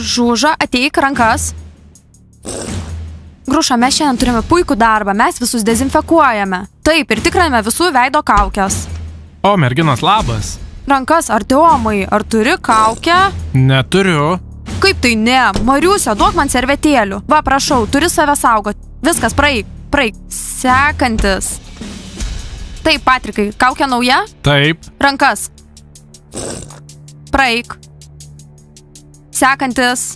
Žuža, ateik rankas. Gruša, mes šiandien turime puikų darbą, mes visus dezinfekuojame. Taip, ir tikriname visų veido kaukės. O, merginos, labas. Rankas, Artiomai, ar turi kaukę? Neturiu. Kaip tai ne? Mariusia, duok man servetėlių. Va, prašau, turi save saugoti. Viskas, praeik. Sekantis. Taip, Patrikai, kaukė nauja? Taip. Rankas. Praeik. Sekantis.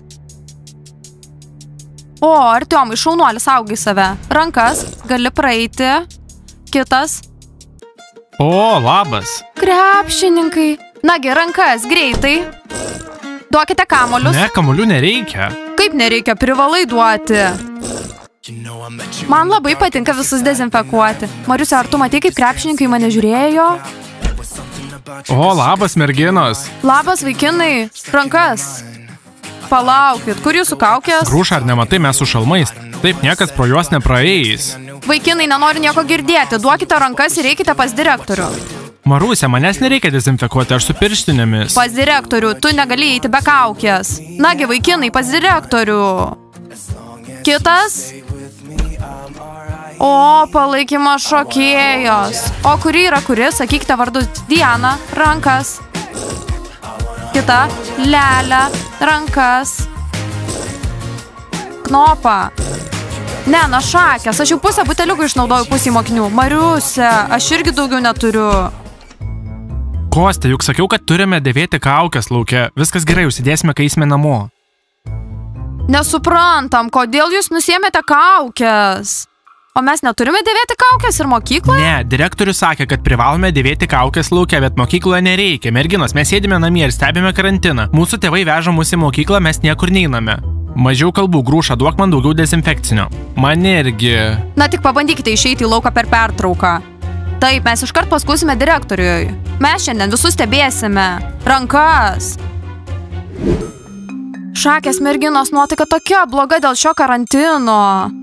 O, Artiomai, šaunuolis, saugai save. Rankas, gali praeiti. Kitas. O, labas. Krepšininkai. Nagi, rankas, greitai. Duokite kamuolius. Ne, kamuolių nereikia. Kaip nereikia, privalai duoti. Man labai patinka visus dezinfekuoti. Mariusia, ar tu matei, kaip krepšininkai mane žiūrėjo? O, labas, merginos. Labas, vaikinai. Rankas. Palaukit, kur jūsų kaukės? Gruša, ar nematai, mes su šalmais. Taip, niekas pro juos nepraeis. Vaikinai, nenoriu nieko girdėti. Duokite rankas ir eikite pas direktorių. Marusia, manęs nereikia dezinfekuoti, aš su pirštinėmis. Pas direktorių, tu negali eiti be kaukės. Nagi, vaikinai, pas direktorių. Kitas. O, palaikymo šokėjos. O kuri yra kuri? Sakykite vardus. Diana, rankas. Kita, Lelė, rankas. Knopa. Ne, na šakės, aš jau pusę buteliukų išnaudoju pusį mokinių. Mariusia, aš irgi daugiau neturiu. Kostė, juk sakiau, kad turime dėvėti kaukės lauke. Viskas gerai, užsidėsime, kai eisime namo. Nesuprantam, kodėl jūs nusiėmėte kaukės? O mes neturime dėvėti kaukės ir mokykloje? Ne, direktorius sakė, kad privalome dėvėti kaukės lauke, bet mokykloje nereikia. Merginos, mes sėdime namie ir stebime karantiną. Mūsų tėvai veža mus į mokyklą, mes niekur neiname. Mažiau kalbų, Gruša, duok man daugiau dezinfekcinio. Man irgi. Na tik pabandykite išeiti į lauką per pertrauką. Taip, mes iškart paskūsime direktoriui. Mes šiandien visus stebėsime. Rankas. Šakės, merginos, nuotaika tokia bloga dėl šio karantino.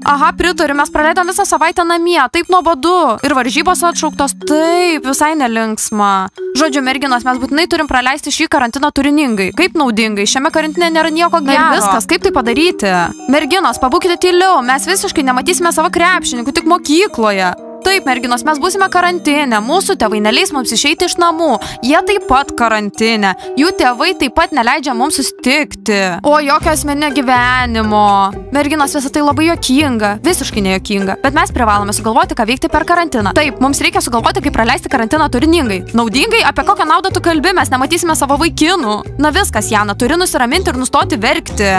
Aha, pritariu, mes praleidom visą savaitę namie, taip nuobodu. Ir varžybos atšauktos, taip, visai nelinksma. Žodžiu, merginos, mes būtinai turim praleisti šį karantiną turiningai. Kaip naudingai, šiame karantine nėra nieko gero. Ir viskas, kaip tai padaryti? Merginos, pabūkite tyliau, mes visiškai nematysime savo krepšininkų tik mokykloje. Taip, merginos, mes būsime karantine, mūsų tėvai neleis mums išeiti iš namų, jie taip pat karantine, jų tėvai taip pat neleidžia mums susitikti. O jokio asmeninio gyvenimo. Merginos, visą tai labai juokinga, visiškai nejuokinga, bet mes privalome sugalvoti, ką veikti per karantiną. Taip, mums reikia sugalvoti, kaip praleisti karantiną turiningai. Naudingai, apie kokią naudą tu kalbi, mes nematysime savo vaikinų. Na viskas, Jana, turi nusiraminti ir nustoti verkti.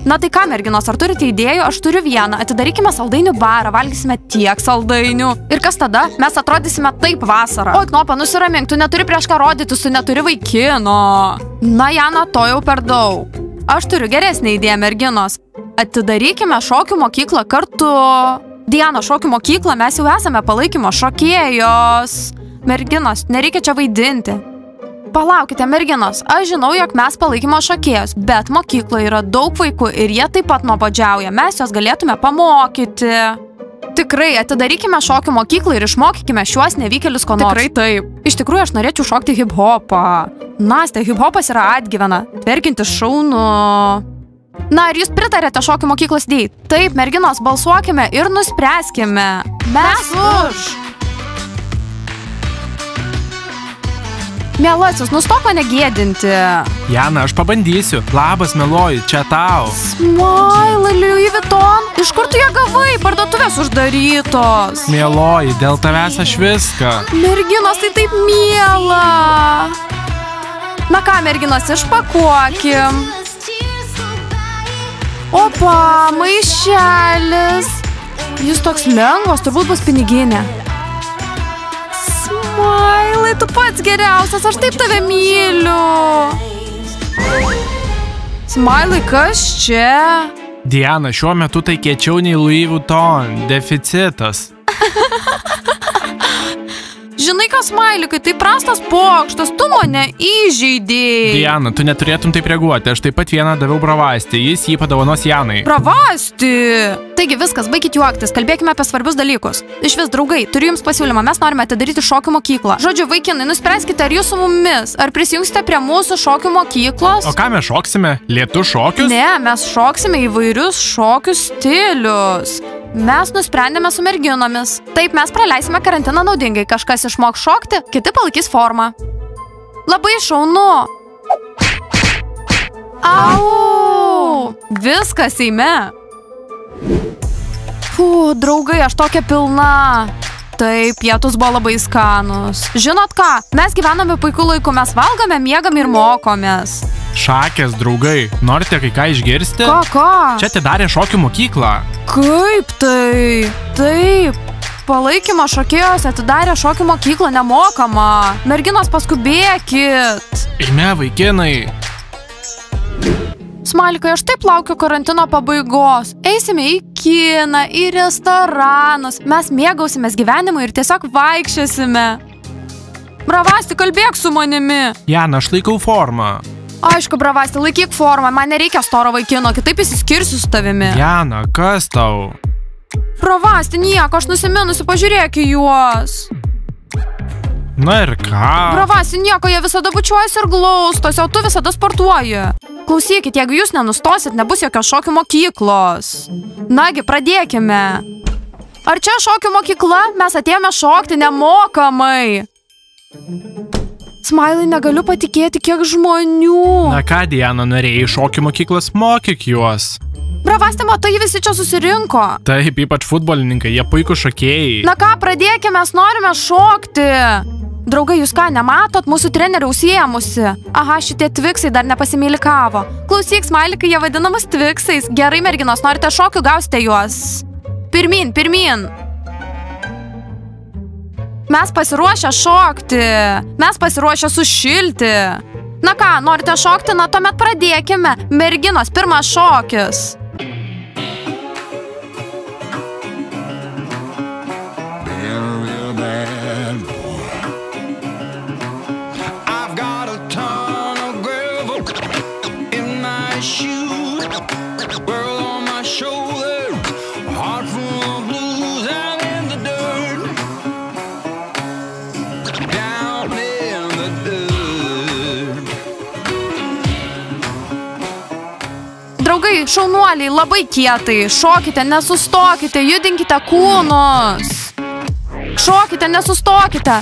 Na tai ką, merginos, ar turite idėjų? Aš turiu vieną. Atidarykime saldainių barą, valgysime tiek saldainių. Ir kas tada? Mes atrodysime taip vasarą. Oi, Knopa, nusiramink, tu neturi prieš ką rodyti, tu neturi vaikino. Na, Jana, to jau per daug. Aš turiu geresnę idėją, merginos. Atidarykime šokių mokyklą kartu. Diana, šokių mokyklą, mes jau esame palaikymo šokėjos. Merginos, nereikia čia vaidinti. Palaukite, merginos, aš žinau, jog mes palaikymo šokėjos, bet mokykloje yra daug vaikų ir jie taip pat nuobodžiauja, mes juos galėtume pamokyti. Tikrai, atidarykime šokių mokyklą ir išmokykime šiuos nevykėlius ko nors. Tikrai taip. Iš tikrųjų, aš norėčiau šokti hip-hopą. Nastė, hip-hopas yra atgyvena, verkintis šaunu. Na, ar jūs pritarėte šokių mokyklos idėjai? Taip, merginos, balsuokime ir nuspręskime. Mes už! Mielasis, nustok mane gėdinti. Jana, aš pabandysiu. Labas, mieloji, čia tau. Smile, Louis Vuitton. Iš kur tu ją gavai? Parduotuvės uždarytos. Mieloji, dėl tavęs aš viską. Merginos, tai taip miela. Na ką, merginos, išpakuokim. Opa, maišelis. Jis toks lengvas, turbūt bus piniginė. Smilai, tu pats geriausias, aš taip tave myliu. Smilai, kas čia? Diana, šiuo metu tai kiečiau nei Louis Vuitton. Deficitas. Žinai, kas Smailikai, tai prastas pokštas, tu mane įžeidėjai. Diana, tu neturėtum taip reaguoti, aš taip pat vieną daviau Bravasti, jis jį padovanos Janai. Bravasti! Taigi viskas, baikit juoktis, kalbėkime apie svarbius dalykus. Iš vis, draugai, turiu jums pasiūlymą, mes norime atidaryti šokių mokyklą. Žodžiu, vaikinai, nuspręskite, ar jūs su mumis, ar prisijungsite prie mūsų šokių mokyklos. O ką mes šoksime? Lietų šokius? Ne, mes šoksime įvairius šokių stilius. Mes nusprendėme su merginomis. Taip, mes praleisime karantiną naudingai. Kažkas išmok šokti, kiti palaikys formą. Labai šaunu. Au! Viskas eime. Draugai, aš tokia pilna. Taip, pietus buvo labai skanus. Žinot ką, mes gyvename puikų laiku, mes valgome, miegame ir mokomės. Šakės, draugai, norite kai ką išgirsti? Ką? Čia atidarė šokių mokyklą. Kaip tai? Taip. Palaikymo šokėjos atidarė šokių mokyklą nemokamą. Merginos, paskubėkit. Eime, vaikinai. Smailikai, aš taip laukiu karantino pabaigos. Eisime į kiną, į restoranus. Mes mėgausimės gyvenimu ir tiesiog vaikščiosime. Bravasti, kalbėk su manimi. Jana, aš laikau formą. Aišku, Bravasti, laikyk formą. Man nereikia storo vaikino, kitaip įsiskirsiu su tavimi. Jana, kas tau? Bravasti, nieko, aš nusiminusi, pažiūrėk į juos. Na ir ką? Bravasti, nieko, jie visada bučiuojasi ir glaustos, o tu visada sportuoji. Klausykit, jeigu jūs nenustosit, nebus jokios šokių mokyklos. Nagi, pradėkime. Ar čia šokių mokykla? Mes atėjome šokti nemokamai. Smailai, negaliu patikėti, kiek žmonių. Na ką, Diana, norėjai šokių mokyklas, mokyk juos. Bravasti, matai, visi čia susirinko. Taip, ypač futbolininkai, jie puikūs šokėjai. Na ką, pradėkime, mes norime šokti. Draugai, jūs ką, nematot, mūsų trenerių užsiėmusi. Aha, šitie tviksai dar nepasimeilikavo. Klausyk, Smailikai, jie vadinamas tviksais. Gerai, merginos, norite šokių, gausite juos. Pirmin, pirmin. Mes pasiruošę šokti. Mes pasiruošę sušilti. Na ką, norite šokti? Na, tuomet pradėkime. Merginos, pirmas šokis. Draugai, šaunuoliai, labai kietai. Šokite, nesustokite, judinkite kūnus. Šokite, nesustokite.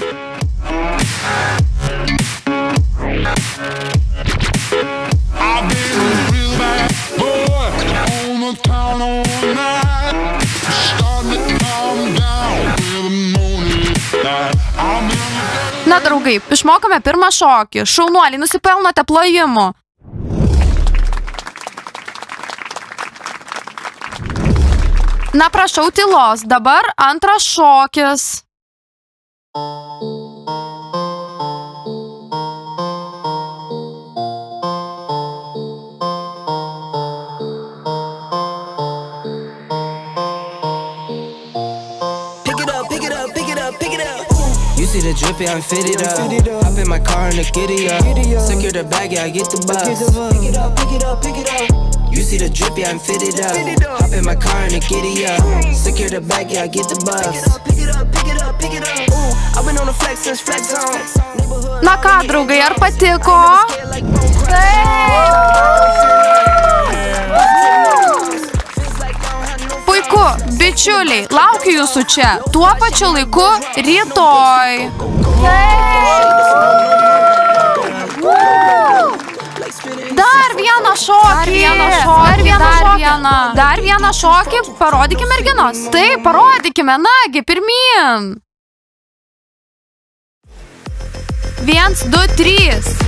Na, draugai, išmokome pirmą šokį. Šaunuoliai, nusipelnote plojimų. Na, prašau tylos. Dabar antras šokis. You see the drippy, I'm fitted up. Hop in my car and the giddy up. Secure the bag, yeah, I get the bus. Pick it up, pick it up, pick it up. You see the drippy, I'm fitted up. Hop in my car and the giddy up. Secure the bag, yeah, I get the bus. Pick it up, pick it up, pick it up. I've been on the flex since flex zone. Na ką, draugai, ar patiko? Puiku, bičiuliai, laukiu jūsų čia. Tuo pačiu laiku rytoj. Dar vieną šokį. Dar vieną šokį. Parodykime, merginos. Taip, parodykime. Nagi, pirmyn. 1, 2, 3.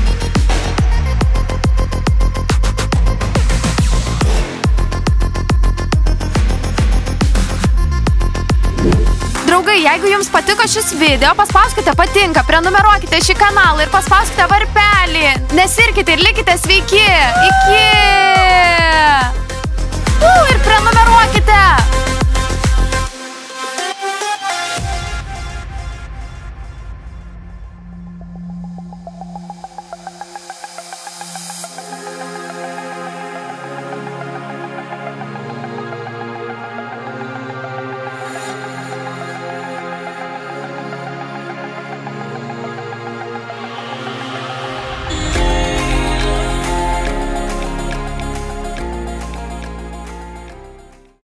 Draugai, jeigu jums patiko šis video, paspauskite patinka, prenumeruokite šį kanalą ir paspauskite varpelį. Nesirkite ir likite sveiki. Iki! Ir prenumeruokite.